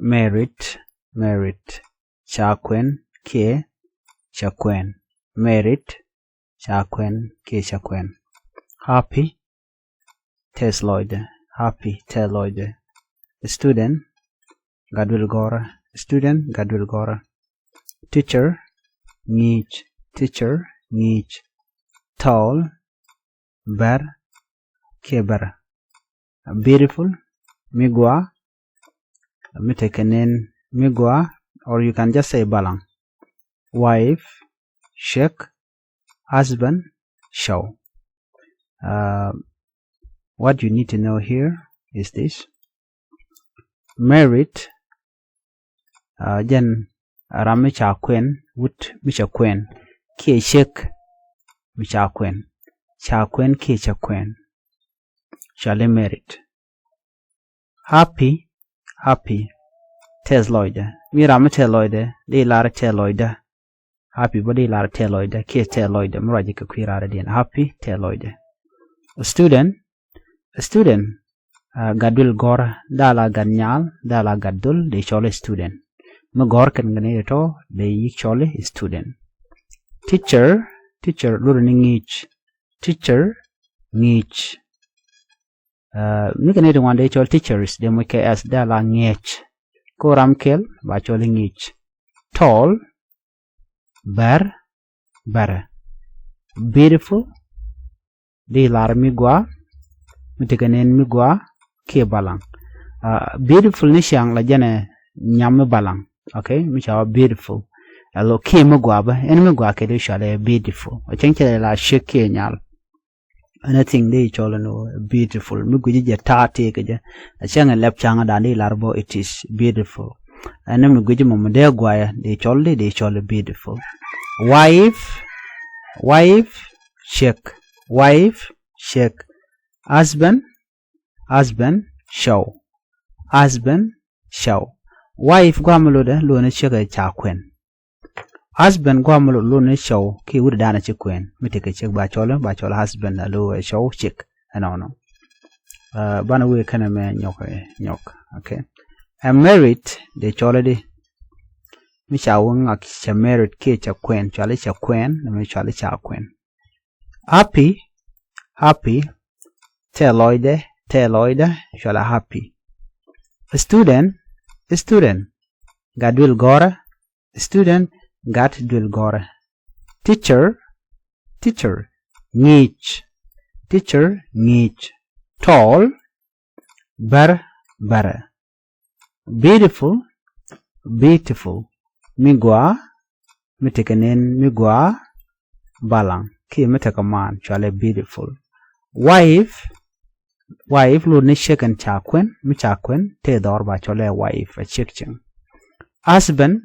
merit, merit, chakwen, ke, chakwen, merit, chakwen, ke, chakwen. Happy, tesloide, happy, teloide. Student, gadwil gora, student, gadwil gora. Teacher, ngich, teacher, ngich. Tall, ber, ke ber. Beautiful, migwa, mitekanen, migwa, or you can just say balang. Wife, shek, husband, show. What you need to know here is this. Merit, jen ramicha kwen, wut micha kwen, ke shek, micha kwen, cha kwen ke cha kwen. Shall merit. Happy, happy, tesloide. Mi rama teloide, de lara teloide. Happy body lara teloide, ke teloide, muraji ka kwirara din. Happy teloide. A student, gadul gor, dala ganyal, dala gadul, de chole student. Magor kan ganito, de yik chole student. Teacher, teacher, learning each. Teacher, ngich. Mika one day chol teachers, de mo as dala ngech. Ko ramkel, ba chol ngich. Tall, ber, ber. Beautiful, de lar migwa, mitikanen migwa, ke balang. Beautiful ni siyang la jane nyam balang. Okay, micha beautiful. Alo ke migwa ba, en migwa ke de shale beautiful. O chenchele la sheke nyal. Anything they chol no beautiful. Miguji je tati ke je. Changa lep changa dani larbo it is beautiful. And then miguji momode gwaya they chol beautiful. Wife, wife, shake. Wife, shake. Husband, husband, show. Husband, show. Wife gwamulode lone shake chakwen. Husband gwamulu lone show ki would dana chikwen. Mitake check bachola husband lo show chick. No. Bana we kana me nyok. Okay. I'm married de cholede. Micha wong ak cha married ke chakwen, chale chakwen, me chale chakwen. Happy, happy, teloide, chala happy. A student, gadwil gora, student, gat dwil gora. Teacher, ngich, teacher, ngich. Tall, ber. Beautiful, migwa, mitikanen migwa, balang. Ki mitakaman, chale beautiful. Wife, lo ni sheken chakwen, michakwen, te dorba chole wife, a chickching. Husband,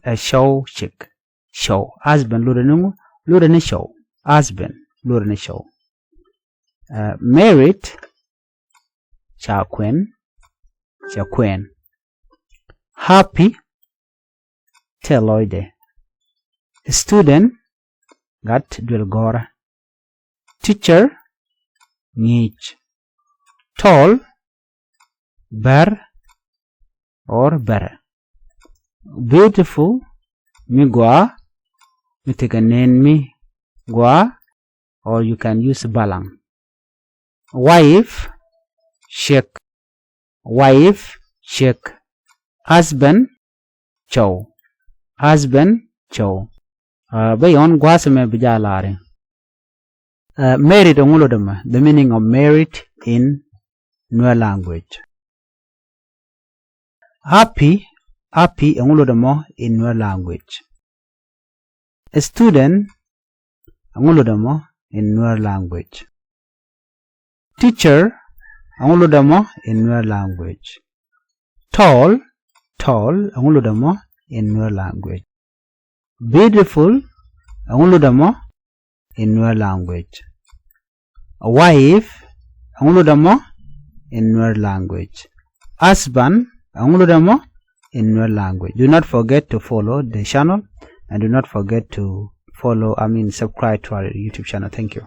a show chick. Show. Husband, lurene show. Husband, lurene show. Married, chakwen. Happy, teloide. Student, gat dwelgora. Teacher, ngich. Tall, ber. Beautiful, migwa, mitikanen migwa, or you can use balang. Wife, shake. Husband, chow. Bayon gwasame bijalare. Married ongulodama, the meaning of married in Nuer language. Happy ongulodama in Nuer language. A student ongulodama in Nuer language. Teacher ongulodama in Nuer language. Tall ongulodama in Nuer language. Beautiful ongulodama in Nuer language. A wife ongulodama in Nuer language. Husband ongulodama in Nuer language. Do not forget to follow the channel and do not forget to subscribe to our YouTube channel. Thank you.